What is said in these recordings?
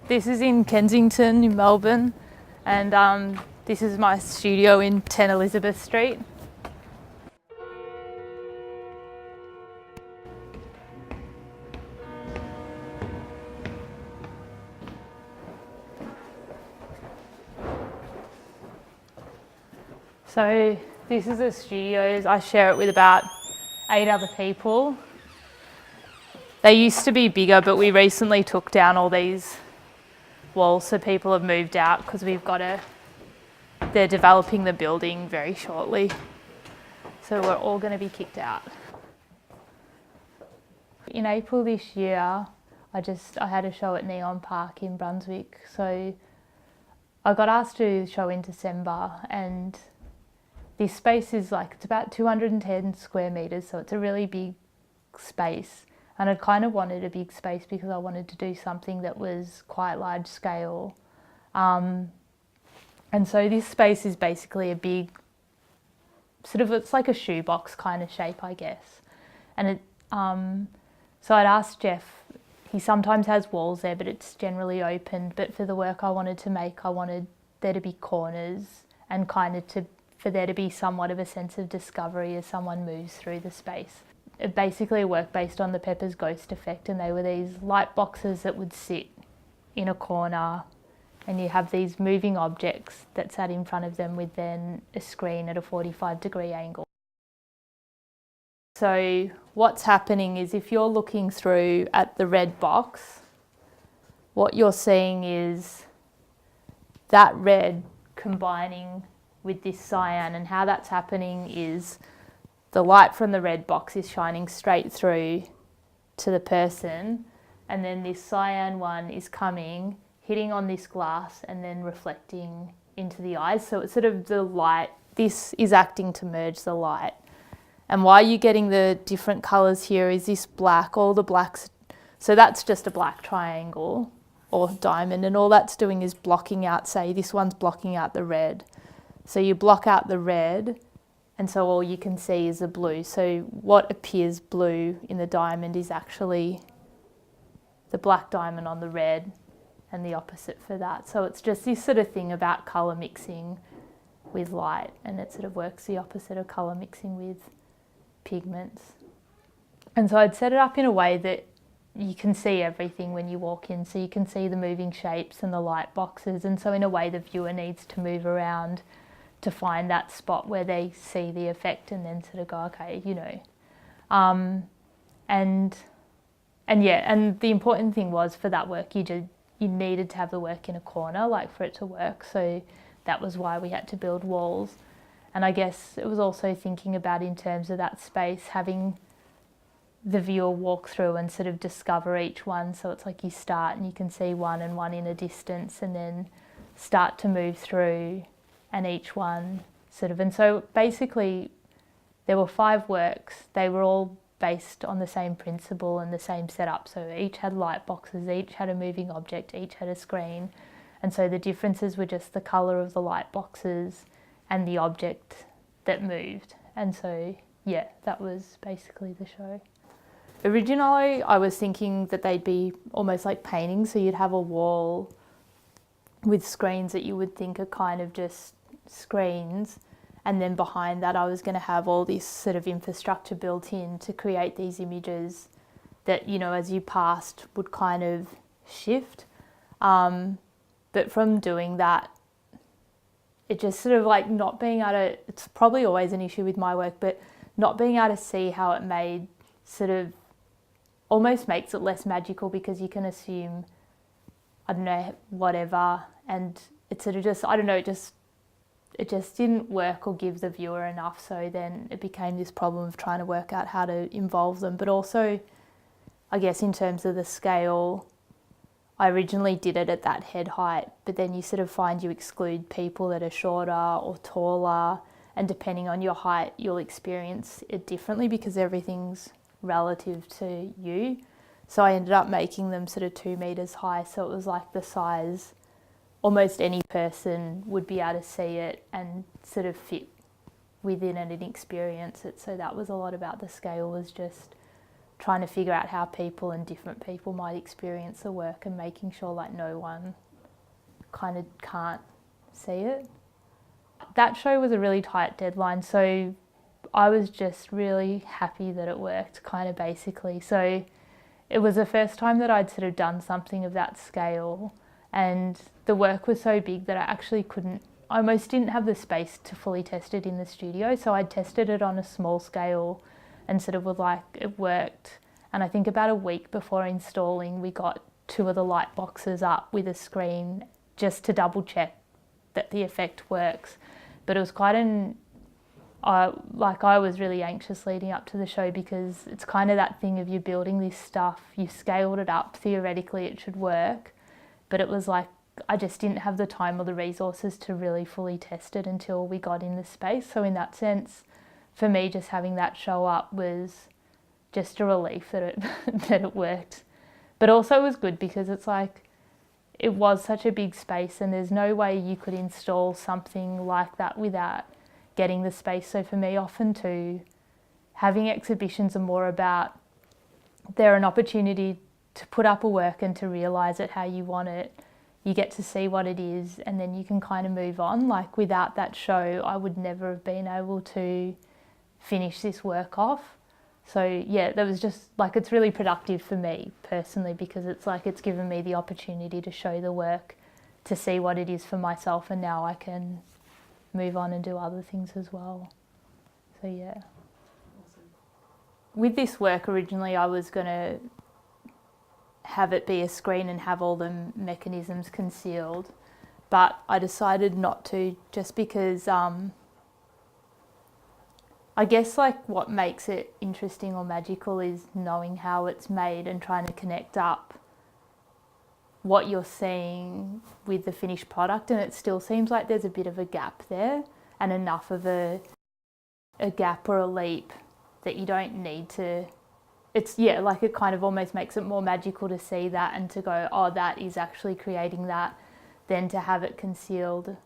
This is in Kensington in Melbourne, and this is my studio in 10 Elizabeth Street. So this is the studios. I share it with about 8 other people. They used to be bigger, but we recently took down all these walls, so people have moved out because they're developing the building very shortly. So we're all going to be kicked out. In April this year, I had a show at Neon Parc in Brunswick. So I got asked to show in December, and this space is it's about 210 square metres, so it's a really big space. And I kind of wanted a big space because I wanted to do something that was quite large scale. And so this space is basically a big, it's like a shoebox kind of shape, I guess. And so I'd asked Jeff, he sometimes has walls there, but it's generally open. But for the work I wanted to make, I wanted there to be corners and for there to be somewhat of a sense of discovery as someone moves through the space. It basically worked based on the Pepper's Ghost effect, and they were these light boxes that would sit in a corner, and you have these moving objects that sat in front of them with then a screen at a 45-degree angle. So what's happening is if you're looking through at the red box, what you're seeing is that red combining with this cyan, and how that's happening is the light from the red box is shining straight through to the person, and then this cyan one is coming, hitting on this glass and then reflecting into the eyes. So it's the light, this is acting to merge the light. And why you're getting the different colours here is this black, all the blacks, so that's just a black triangle or diamond, and all that's doing is blocking out, say this one's blocking out the red. So you block out the red, and so all you can see is the blue. So what appears blue in the diamond is actually the black diamond on the red, and the opposite for that. So it's just this thing about colour mixing with light, and it works the opposite of colour mixing with pigments. And so I'd set it up in a way that you can see everything when you walk in. So you can see the moving shapes and the light boxes, and so in a way the viewer needs to move around to find that spot where they see the effect and then go, okay, and the important thing was for that work, you needed to have the work in a corner, for it to work. So that was why we had to build walls. And I guess it was also thinking about, in terms of that space, having the viewer walk through and discover each one. So it's you start and you can see one and one in a distance, and then start to move through, and each one and so basically there were 5 works. They were all based on the same principle and the same setup. So each had light boxes, each had a moving object, each had a screen. And so the differences were just the colour of the light boxes and the object that moved. And so, yeah, that was basically the show. Originally, I was thinking that they'd be almost like paintings. So you'd have a wall with screens that you would think are kind of just screens, and then behind that I was going to have all this infrastructure built in to create these images that, as you passed would kind of shift. But from doing that, it just not being able to, it's probably always an issue with my work, but not being able to see how it made almost makes it less magical, because you can assume, I don't know, whatever, and it it just didn't work or give the viewer enough. So then it became this problem of trying to work out how to involve them. But also, I guess in terms of the scale, I originally did it at that head height, but then you find you exclude people that are shorter or taller, and depending on your height, you'll experience it differently because everything's relative to you. So I ended up making them 2 metres high, so it was the size almost any person would be able to see it and fit within it and experience it. So that was a lot about the scale, was just trying to figure out how people and different people might experience the work and making sure like no one kind of can't see it. That show was a really tight deadline, so I was just really happy that it worked, kind of basically. So it was the first time that I'd sort of done something of that scale, and the work was so big that I actually I almost didn't have the space to fully test it in the studio, so I tested it on a small scale and sort of was like, it worked. And I think about a week before installing, we got 2 of the light boxes up with a screen just to double check that the effect works. But it was quite I was really anxious leading up to the show, because it's kind of that thing of you building this stuff, you've scaled it up, theoretically it should work, but it was like I just didn't have the time or the resources to really fully test it until we got in the space. So in that sense, for me, just having that show up was just a relief that it that it worked. But also it was good because it's like it was such a big space, and there's no way you could install something like that without getting the space. So for me, often too, having exhibitions are more about, they're an opportunity to put up a work and to realise it how you want it. You get to see what it is, and then you can kind of move on. Like without that show, I would never have been able to finish this work off. So yeah, that was just like, it's really productive for me personally, because it's like it's given me the opportunity to show the work, to see what it is for myself, and now I can move on and do other things as well. So yeah. Awesome. With this work, originally I was going to have it be a screen and have all the mechanisms concealed, but I decided not to, just because I guess like what makes it interesting or magical is knowing how it's made and trying to connect up what you're seeing with the finished product, and it still seems like there's a bit of a gap there, and enough of a gap or a leap that you don't need to, it's, yeah, like it kind of almost makes it more magical to see that and to go, oh, that is actually creating that, than to have it concealed.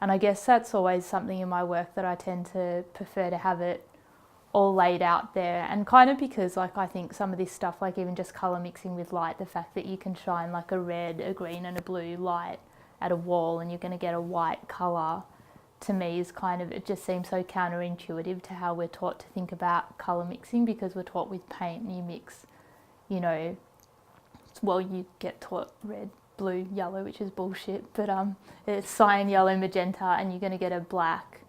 And I guess that's always something in my work that I tend to prefer to have it all laid out there. And kind of because like I think some of this stuff, like even just colour mixing with light, the fact that you can shine like a red, a green and a blue light at a wall and you're going to get a white colour, to me is kind of, it just seems so counterintuitive to how we're taught to think about colour mixing, because we're taught with paint and you mix, you know, well, you get taught red, blue, yellow, which is bullshit, but it's cyan, yellow, magenta, and you're going to get a black.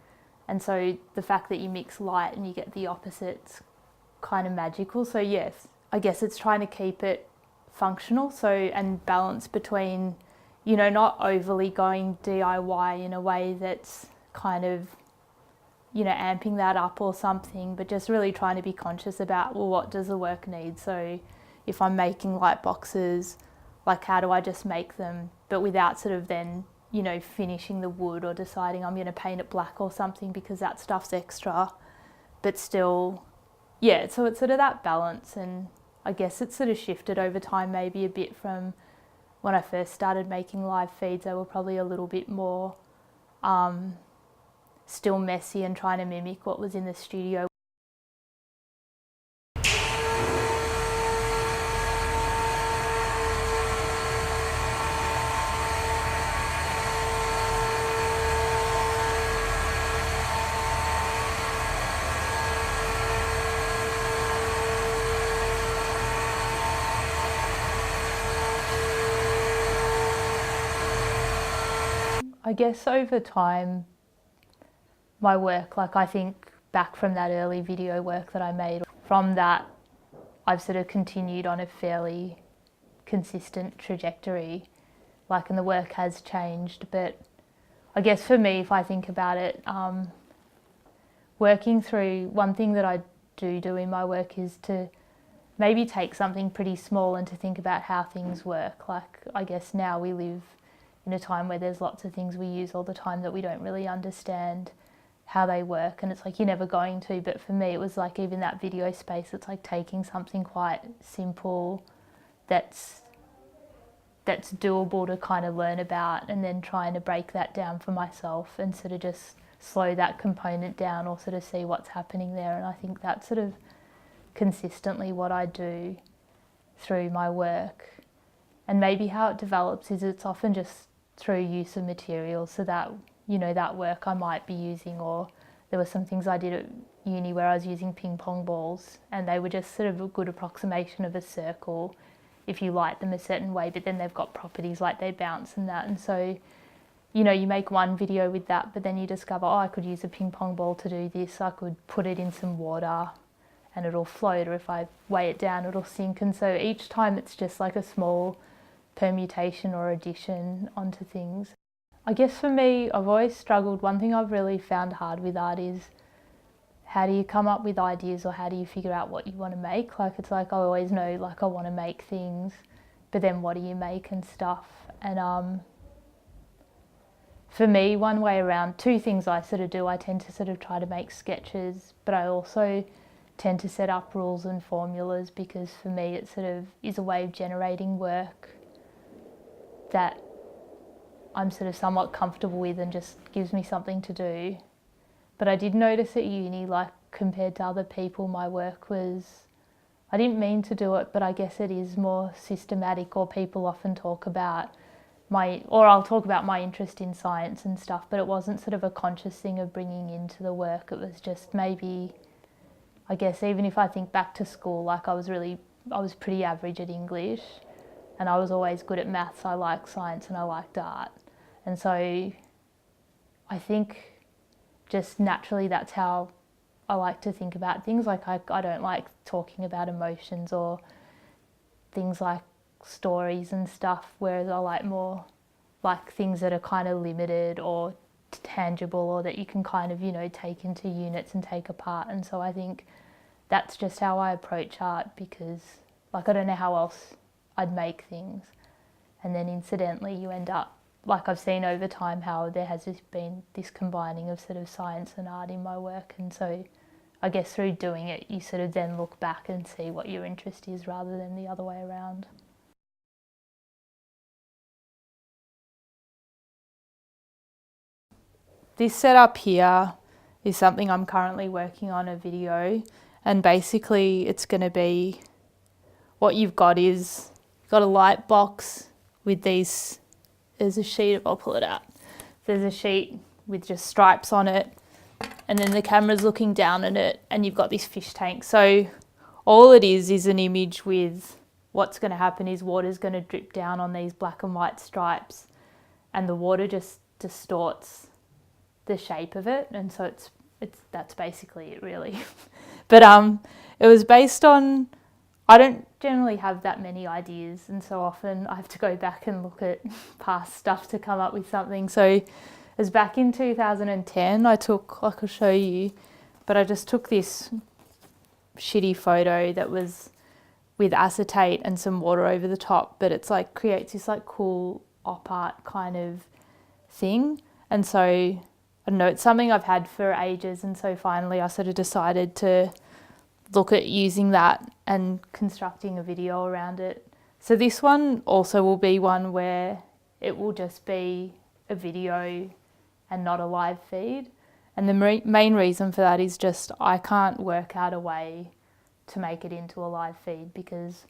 And so the fact that you mix light and you get the opposites, kind of magical. So yes, I guess it's trying to keep it functional, so, and balance between, you know, not overly going DIY in a way that's kind of, you know, amping that up or something, but just really trying to be conscious about, well, what does the work need? So if I'm making light boxes, like how do I just make them, but without sort of then, you know, finishing the wood or deciding I'm going to paint it black or something, because that stuff's extra, but still, yeah, so it's sort of that balance. And I guess it's sort of shifted over time maybe a bit from when I first started making live feeds. They were probably a little bit more still messy and trying to mimic what was in the studio. I I guess over time, my work, like I think back from that early video work that I made, from that I've sort of continued on a fairly consistent trajectory, like, and the work has changed. But I guess for me, if I think about it, working through, one thing that I do in my work is to maybe take something pretty small and to think about how things work. Like, I guess now we live in a time where there's lots of things we use all the time that we don't really understand how they work, and it's like you're never going to. But for me, it was like even that video space, it's like taking something quite simple that's doable to kind of learn about, and then trying to break that down for myself and sort of just slow that component down, or sort of see what's happening there. And I think that's sort of consistently what I do through my work. And maybe how it develops is it's often just through use of materials, so that, you know, that work I might be using, or there were some things I did at uni where I was using ping pong balls, and they were just sort of a good approximation of a circle if you light them a certain way, but then they've got properties like they bounce and that. And so, you know, you make one video with that, but then you discover, oh, I could use a ping pong ball to do this. I could put it in some water and it'll float, or if I weigh it down, it'll sink. And so each time it's just like a small permutation or addition onto things. I guess for me, I've always struggled. One thing I've really found hard with art is, how do you come up with ideas, or how do you figure out what you want to make? Like, it's like I always know, like, I want to make things, but then what do you make and stuff? And for me, one way around, two things I sort of do, I tend to sort of try to make sketches, but I also tend to set up rules and formulas, because for me it sort of is a way of generating work that I'm sort of somewhat comfortable with and just gives me something to do. But I did notice at uni, like, compared to other people, my work was, I didn't mean to do it, but I guess it is more systematic, or people often talk about I'll talk about my interest in science and stuff, but it wasn't sort of a conscious thing of bringing into the work. It was just maybe, I guess, even if I think back to school, like I was pretty average at English, and I was always good at maths. I liked science and I liked art. And so I think just naturally that's how I like to think about things. Like I don't like talking about emotions or things like stories and stuff, whereas I like more like things that are kind of limited or tangible, or that you can kind of, you know, take into units and take apart. And so I think that's just how I approach art, because like I don't know how else I'd make things. And then incidentally you end up, like I've seen over time how there has been this combining of sort of science and art in my work. And so I guess through doing it, you sort of then look back and see what your interest is rather than the other way around. This setup here is something I'm currently working on a video, and basically it's going to be, what you've got is, you've got a light box with these, there's a sheet of, I'll pull it out, there's a sheet with just stripes on it, and then the camera's looking down at it, and you've got this fish tank. So all it is an image with, what's going to happen is water's going to drip down on these black and white stripes, and the water just distorts the shape of it. And so it's that's basically it, really. But it was based on, I don't generally have that many ideas, and so often I have to go back and look at past stuff to come up with something. So it was back in 2010, I took, like I'll show you, but I just took this shitty photo that was with acetate and some water over the top, but it's like creates this like cool op art kind of thing. And so I don't know, it's something I've had for ages, and so finally I sort of decided to look at using that and constructing a video around it. So this one also will be one where it will just be a video and not a live feed. And the main reason for that is just I can't work out a way to make it into a live feed, because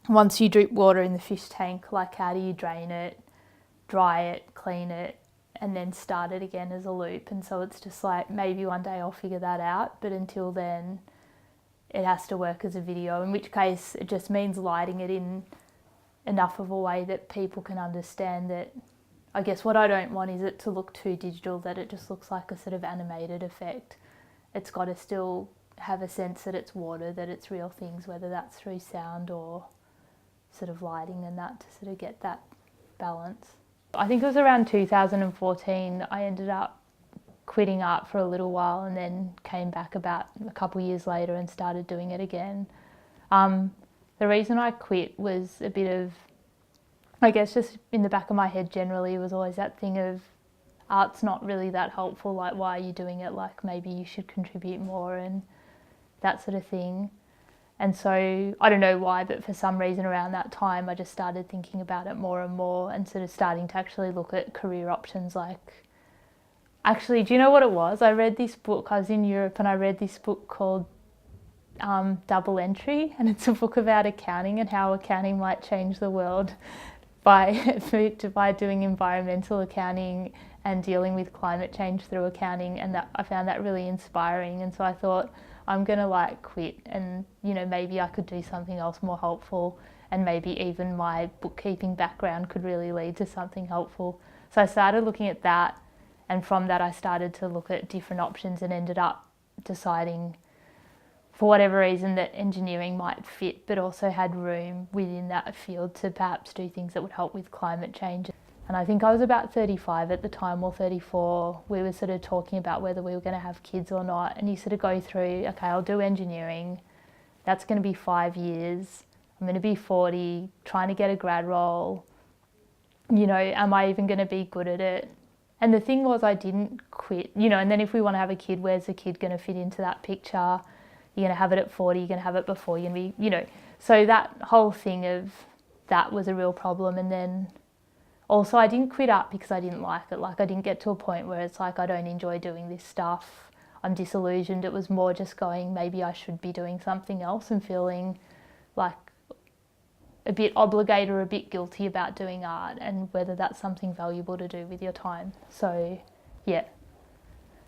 once you drip water in the fish tank, like how do you drain it, dry it, clean it, and then start it again as a loop? And so it's just like, maybe one day I'll figure that out, but until then it has to work as a video, in which case it just means lighting it in enough of a way that people can understand that I guess what I don't want is it to look too digital, that it just looks like a sort of animated effect. It's got to still have a sense that it's water, that it's real things, whether that's through sound or sort of lighting and that, to sort of get that balance. I think it was around 2014 I ended up quitting art for a little while and then came back about a couple of years later and started doing it again. The reason I quit was a bit of, I guess just in the back of my head generally was always that thing of art's not really that helpful, like why are you doing it, like maybe you should contribute more and that sort of thing. And so I don't know why, but for some reason around that time I just started thinking about it more and more and sort of starting to actually look at career options. Like, actually, do you know what it was? I read this book, I was in Europe and I read this book called Double Entry, and it's a book about accounting and how accounting might change the world by doing environmental accounting and dealing with climate change through accounting, and that I found that really inspiring. And so I thought, I'm gonna like quit and, you know, maybe I could do something else more helpful, and maybe even my bookkeeping background could really lead to something helpful. So I started looking at that, and from that I started to look at different options and ended up deciding, for whatever reason, that engineering might fit, but also had room within that field to perhaps do things that would help with climate change. And I think I was about 35 at the time, or 34. We were sort of talking about whether we were going to have kids or not. And you sort of go through, okay, I'll do engineering. That's going to be 5 years. I'm going to be 40, trying to get a grad role. You know, am I even going to be good at it? And the thing was, I didn't quit, you know, and then if we want to have a kid, where's the kid going to fit into that picture? You're going to have it at 40, you're going to have it before, you're going to be, you know. So that whole thing of that was a real problem. And then also I didn't quit art because I didn't like it. Like, I didn't get to a point where it's like, I don't enjoy doing this stuff, I'm disillusioned. It was more just going, maybe I should be doing something else, and feeling like a bit obligated or a bit guilty about doing art, and whether that's something valuable to do with your time. So yeah.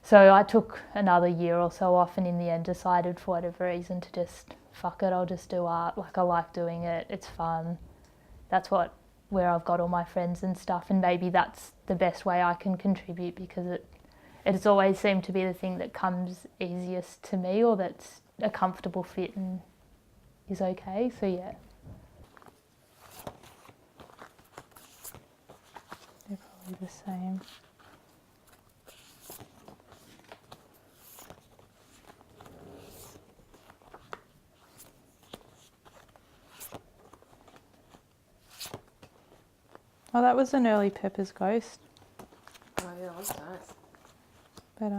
So I took another year or so off, and in the end decided, for whatever reason, to just, fuck it, I'll just do art. Like, I like doing it, it's fun. That's where I've got all my friends and stuff, and maybe that's the best way I can contribute, because it's always seemed to be the thing that comes easiest to me, or that's a comfortable fit and is okay. So yeah. They're probably the same. Oh, that was an early Pepper's Ghost. Oh yeah, that was nice. But